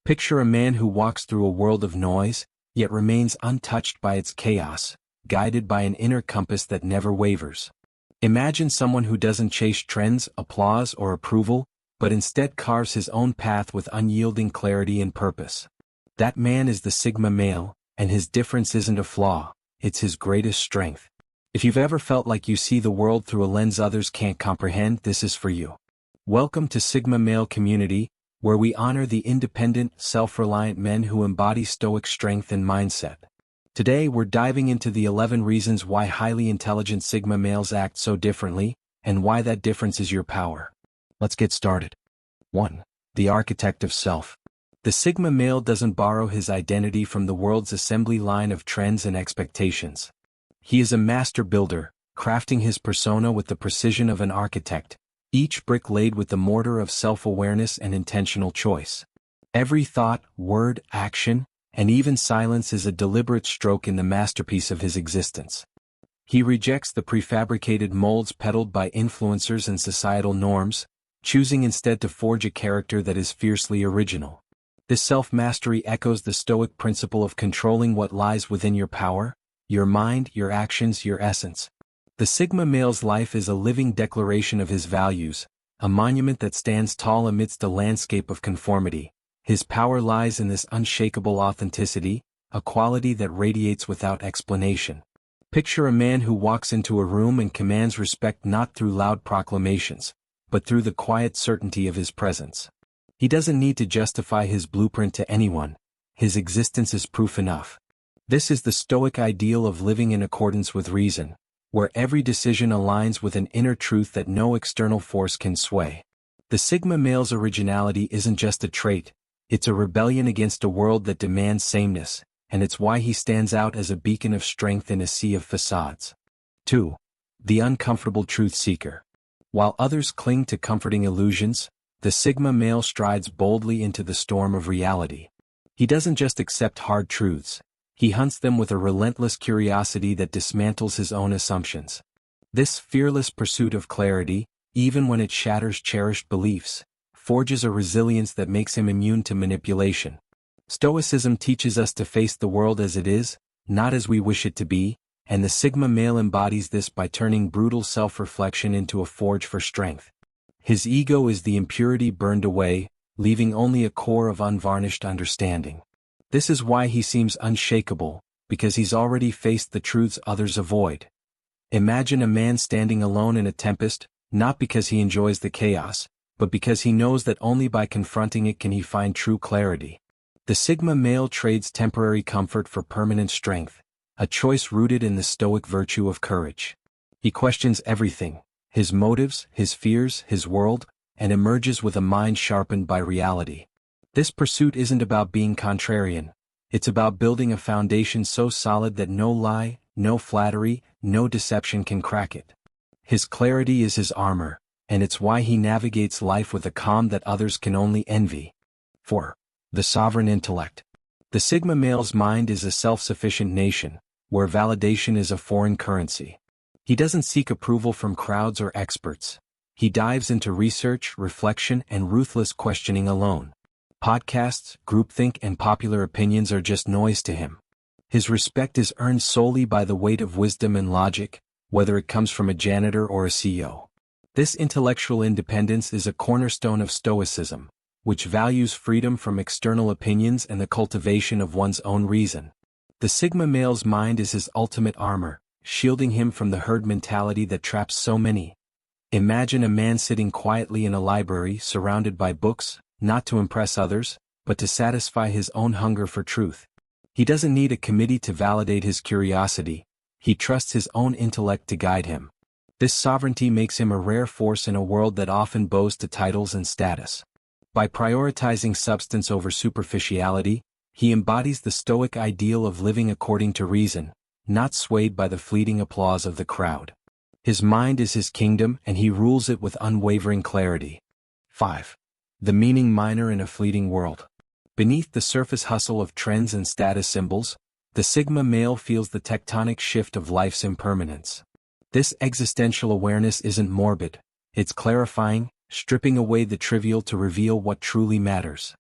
Picture a man who walks through a world of noise, yet remains untouched by its chaos, guided by an inner compass that never wavers. Imagine someone who doesn't chase trends, applause, or approval, but instead carves his own path with unyielding clarity and purpose. That man is the Sigma male, and his difference isn't a flaw, it's his greatest strength. If you've ever felt like you see the world through a lens others can't comprehend, this is for you. Welcome to Sigma Male Community, where we honor the independent, self-reliant men who embody stoic strength and mindset. Today we're diving into the 11 reasons why highly intelligent Sigma males act so differently, and why that difference is your power. Let's get started. 1. The architect of self. The Sigma male doesn't borrow his identity from the world's assembly line of trends and expectations. He is a master builder, crafting his persona with the precision of an architect, each brick laid with the mortar of self-awareness and intentional choice. Every thought, word, action, and even silence is a deliberate stroke in the masterpiece of his existence. He rejects the prefabricated molds peddled by influencers and societal norms, choosing instead to forge a character that is fiercely original. This self-mastery echoes the Stoic principle of controlling what lies within your power, your mind, your actions, your essence. The Sigma male's life is a living declaration of his values, a monument that stands tall amidst a landscape of conformity. His power lies in this unshakable authenticity, a quality that radiates without explanation. Picture a man who walks into a room and commands respect not through loud proclamations, but through the quiet certainty of his presence. He doesn't need to justify his blueprint to anyone, his existence is proof enough. This is the Stoic ideal of living in accordance with reason, where every decision aligns with an inner truth that no external force can sway. The Sigma male's originality isn't just a trait, it's a rebellion against a world that demands sameness, and it's why he stands out as a beacon of strength in a sea of facades. 2. The uncomfortable truth seeker. While others cling to comforting illusions, the Sigma male strides boldly into the storm of reality. He doesn't just accept hard truths. He hunts them with a relentless curiosity that dismantles his own assumptions. This fearless pursuit of clarity, even when it shatters cherished beliefs, forges a resilience that makes him immune to manipulation. Stoicism teaches us to face the world as it is, not as we wish it to be, and the Sigma male embodies this by turning brutal self-reflection into a forge for strength. His ego is the impurity burned away, leaving only a core of unvarnished understanding. This is why he seems unshakable, because he's already faced the truths others avoid. Imagine a man standing alone in a tempest, not because he enjoys the chaos, but because he knows that only by confronting it can he find true clarity. The Sigma male trades temporary comfort for permanent strength, a choice rooted in the Stoic virtue of courage. He questions everything, his motives, his fears, his world, and emerges with a mind sharpened by reality. This pursuit isn't about being contrarian, it's about building a foundation so solid that no lie, no flattery, no deception can crack it. His clarity is his armor, and it's why he navigates life with a calm that others can only envy. 4. The Sovereign Intellect. The Sigma male's mind is a self-sufficient nation, where validation is a foreign currency. He doesn't seek approval from crowds or experts. He dives into research, reflection, and ruthless questioning alone. Podcasts, groupthink, and popular opinions are just noise to him. His respect is earned solely by the weight of wisdom and logic, whether it comes from a janitor or a CEO. This intellectual independence is a cornerstone of Stoicism, which values freedom from external opinions and the cultivation of one's own reason. The Sigma male's mind is his ultimate armor, shielding him from the herd mentality that traps so many. Imagine a man sitting quietly in a library surrounded by books, not to impress others, but to satisfy his own hunger for truth. He doesn't need a committee to validate his curiosity, he trusts his own intellect to guide him. This sovereignty makes him a rare force in a world that often bows to titles and status. By prioritizing substance over superficiality, he embodies the Stoic ideal of living according to reason, not swayed by the fleeting applause of the crowd. His mind is his kingdom and he rules it with unwavering clarity. 5. The meaning miner in a fleeting world. Beneath the surface hustle of trends and status symbols, the Sigma male feels the tectonic shift of life's impermanence. This existential awareness isn't morbid, it's clarifying, stripping away the trivial to reveal what truly matters.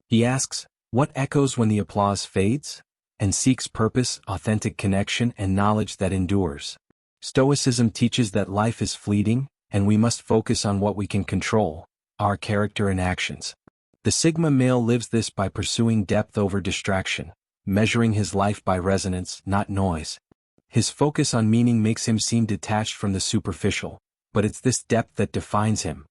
He asks, What echoes when the applause fades? And seeks purpose, authentic connection, and knowledge that endures. Stoicism teaches that life is fleeting, and we must focus on what we can control, our character and actions. The Sigma male lives this by pursuing depth over distraction, measuring his life by resonance, not noise. His focus on meaning makes him seem detached from the superficial, but it's this depth that defines him.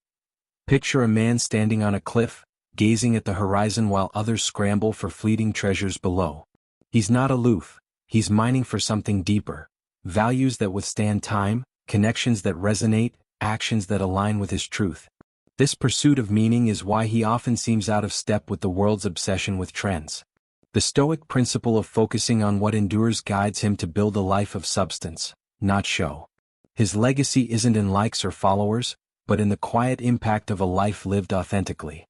Picture a man standing on a cliff, gazing at the horizon while others scramble for fleeting treasures below. He's not aloof, he's mining for something deeper, values that withstand time, connections that resonate, actions that align with his truth. This pursuit of meaning is why he often seems out of step with the world's obsession with trends. The Stoic principle of focusing on what endures guides him to build a life of substance, not show. His legacy isn't in likes or followers, but in the quiet impact of a life lived authentically.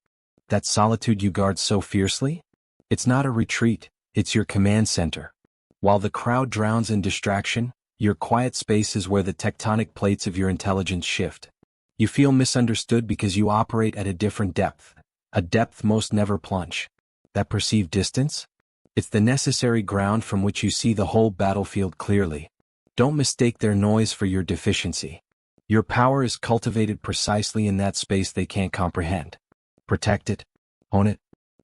That solitude you guard so fiercely? It's not a retreat, it's your command center. While the crowd drowns in distraction, your quiet space is where the tectonic plates of your intelligence shift. You feel misunderstood because you operate at a different depth, a depth most never plunge. That perceived distance? It's the necessary ground from which you see the whole battlefield clearly. Don't mistake their noise for your deficiency. Your power is cultivated precisely in that space they can't comprehend. Protect it. Own it.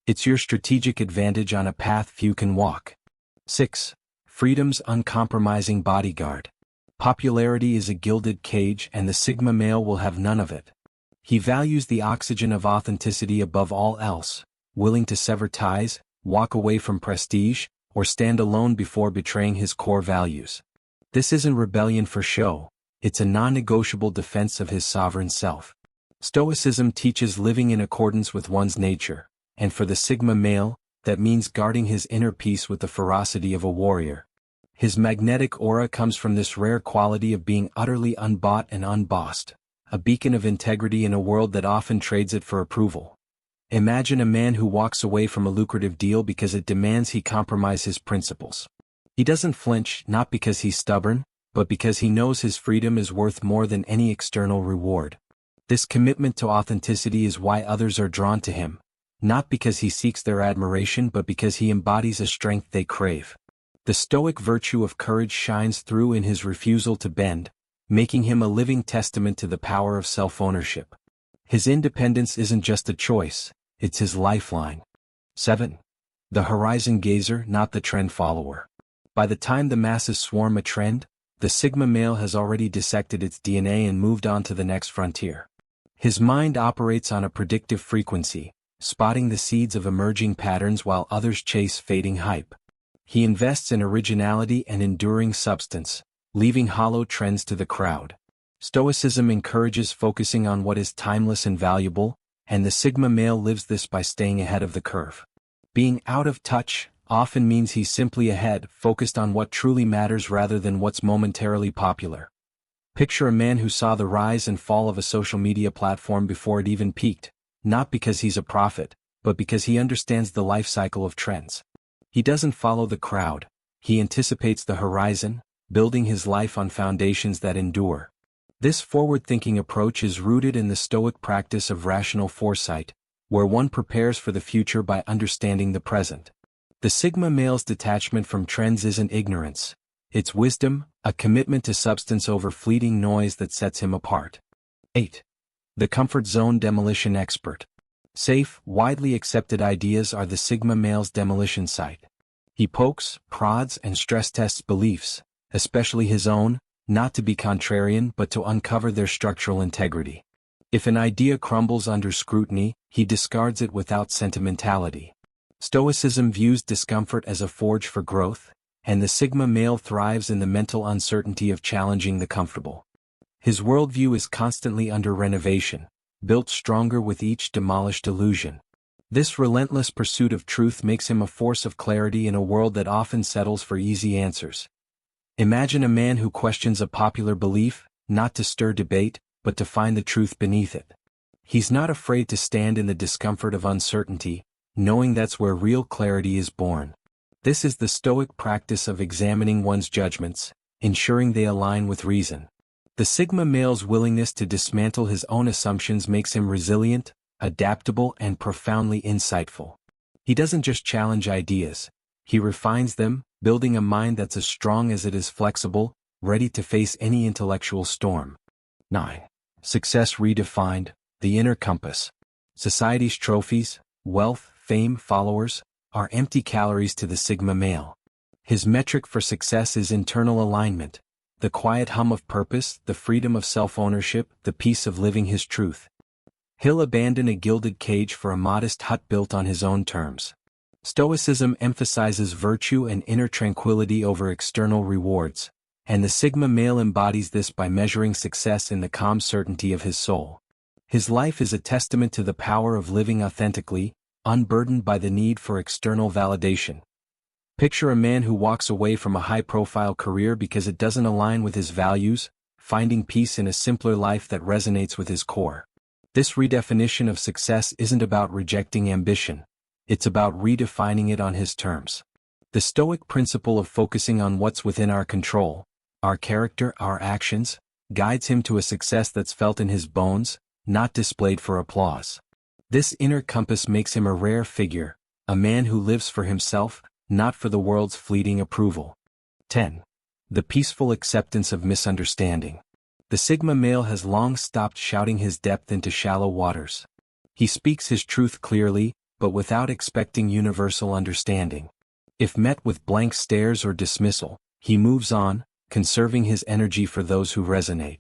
It's your strategic advantage on a path few can walk. 6. Freedom's uncompromising bodyguard. Popularity is a gilded cage, and the Sigma male will have none of it. He values the oxygen of authenticity above all else, willing to sever ties, walk away from prestige, or stand alone before betraying his core values. This isn't rebellion for show, it's a non-negotiable defense of his sovereign self. Stoicism teaches living in accordance with one's nature, and for the Sigma male, that means guarding his inner peace with the ferocity of a warrior. His magnetic aura comes from this rare quality of being utterly unbought and unbossed, a beacon of integrity in a world that often trades it for approval. Imagine a man who walks away from a lucrative deal because it demands he compromise his principles. He doesn't flinch, not because he's stubborn, but because he knows his freedom is worth more than any external reward. This commitment to authenticity is why others are drawn to him, not because he seeks their admiration but because he embodies a strength they crave. The Stoic virtue of courage shines through in his refusal to bend, making him a living testament to the power of self-ownership. His independence isn't just a choice, it's his lifeline. 7. The horizon gazer, not the trend follower. By the time the masses swarm a trend, the Sigma male has already dissected its DNA and moved on to the next frontier. His mind operates on a predictive frequency, spotting the seeds of emerging patterns while others chase fading hype. He invests in originality and enduring substance, leaving hollow trends to the crowd. Stoicism encourages focusing on what is timeless and valuable, and the Sigma male lives this by staying ahead of the curve. Being out of touch often means he's simply ahead, focused on what truly matters rather than what's momentarily popular. Picture a man who saw the rise and fall of a social media platform before it even peaked, not because he's a prophet, but because he understands the life cycle of trends. He doesn't follow the crowd, he anticipates the horizon, building his life on foundations that endure. This forward-thinking approach is rooted in the Stoic practice of rational foresight, where one prepares for the future by understanding the present. The Sigma male's detachment from trends isn't ignorance, it's wisdom, a commitment to substance over fleeting noise that sets him apart. 8. The comfort zone demolition expert. Safe, widely accepted ideas are the Sigma male's demolition site. He pokes, prods, and stress tests beliefs, especially his own, not to be contrarian but to uncover their structural integrity. If an idea crumbles under scrutiny, he discards it without sentimentality. Stoicism views discomfort as a forge for growth, and the Sigma male thrives in the mental uncertainty of challenging the comfortable. His worldview is constantly under renovation, built stronger with each demolished illusion. This relentless pursuit of truth makes him a force of clarity in a world that often settles for easy answers. Imagine a man who questions a popular belief, not to stir debate, but to find the truth beneath it. He's not afraid to stand in the discomfort of uncertainty, knowing that's where real clarity is born. This is the Stoic practice of examining one's judgments, ensuring they align with reason. The Sigma male's willingness to dismantle his own assumptions makes him resilient, adaptable, and profoundly insightful. He doesn't just challenge ideas. He refines them, building a mind that's as strong as it is flexible, ready to face any intellectual storm. 9. Success redefined, the inner compass. Society's trophies, wealth, fame, followers, are empty calories to the Sigma male. His metric for success is internal alignment, the quiet hum of purpose, the freedom of self-ownership, the peace of living his truth. He'll abandon a gilded cage for a modest hut built on his own terms. Stoicism emphasizes virtue and inner tranquility over external rewards, and the Sigma male embodies this by measuring success in the calm certainty of his soul. His life is a testament to the power of living authentically, unburdened by the need for external validation. Picture a man who walks away from a high-profile career because it doesn't align with his values, finding peace in a simpler life that resonates with his core. This redefinition of success isn't about rejecting ambition. It's about redefining it on his terms. The Stoic principle of focusing on what's within our control, our character, our actions, guides him to a success that's felt in his bones, not displayed for applause. This inner compass makes him a rare figure, a man who lives for himself, not for the world's fleeting approval. 10. The peaceful acceptance of misunderstanding. The Sigma male has long stopped shouting his depth into shallow waters. He speaks his truth clearly, but without expecting universal understanding. If met with blank stares or dismissal, he moves on, conserving his energy for those who resonate.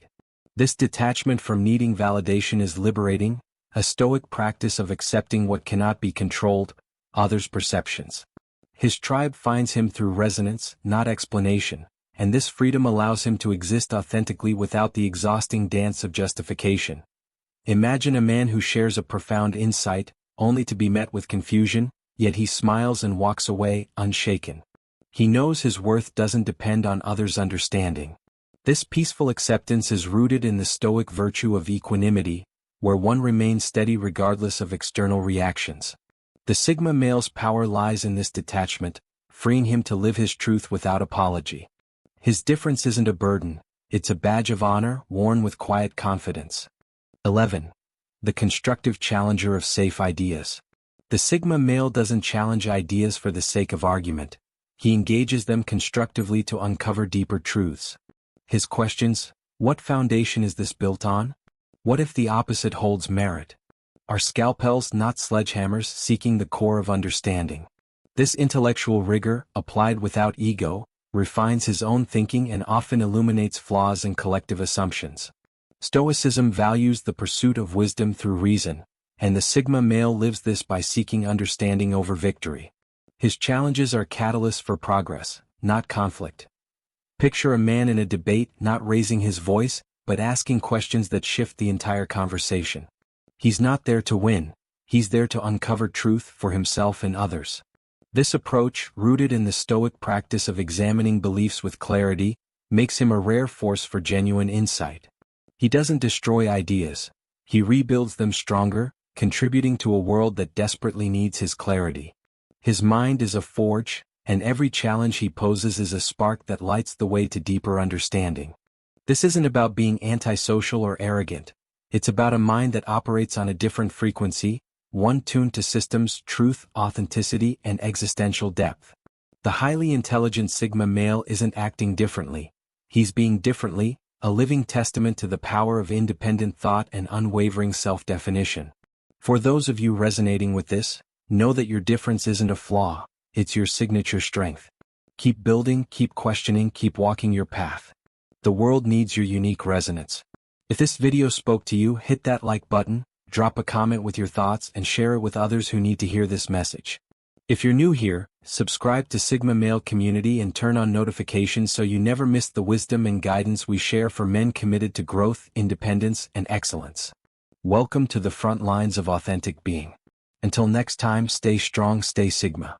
This detachment from needing validation is liberating, a Stoic practice of accepting what cannot be controlled, others' perceptions. His tribe finds him through resonance, not explanation, and this freedom allows him to exist authentically without the exhausting dance of justification. Imagine a man who shares a profound insight, only to be met with confusion, yet he smiles and walks away, unshaken. He knows his worth doesn't depend on others' understanding. This peaceful acceptance is rooted in the Stoic virtue of equanimity, where one remains steady regardless of external reactions. The Sigma male's power lies in this detachment, freeing him to live his truth without apology. His difference isn't a burden, it's a badge of honor worn with quiet confidence. 11. The constructive challenger of safe ideas. The Sigma male doesn't challenge ideas for the sake of argument. He engages them constructively to uncover deeper truths. His questions: what foundation is this built on? What if the opposite holds merit? Are scalpels not sledgehammers seeking the core of understanding? This intellectual rigor, applied without ego, refines his own thinking and often illuminates flaws in collective assumptions. Stoicism values the pursuit of wisdom through reason, and the Sigma male lives this by seeking understanding over victory. His challenges are catalysts for progress, not conflict. Picture a man in a debate not raising his voice, but asking questions that shift the entire conversation. He's not there to win, he's there to uncover truth for himself and others. This approach, rooted in the Stoic practice of examining beliefs with clarity, makes him a rare force for genuine insight. He doesn't destroy ideas, he rebuilds them stronger, contributing to a world that desperately needs his clarity. His mind is a forge, and every challenge he poses is a spark that lights the way to deeper understanding. This isn't about being antisocial or arrogant. It's about a mind that operates on a different frequency, one tuned to systems, truth, authenticity, and existential depth. The highly intelligent Sigma male isn't acting differently. He's being differently, a living testament to the power of independent thought and unwavering self-definition. For those of you resonating with this, know that your difference isn't a flaw, it's your signature strength. Keep building, keep questioning, keep walking your path. The world needs your unique resonance. If this video spoke to you, hit that like button, drop a comment with your thoughts, and share it with others who need to hear this message. If you're new here, subscribe to Sigma Male Community and turn on notifications so you never miss the wisdom and guidance we share for men committed to growth, independence, and excellence. Welcome to the front lines of authentic being. Until next time, stay strong, stay Sigma.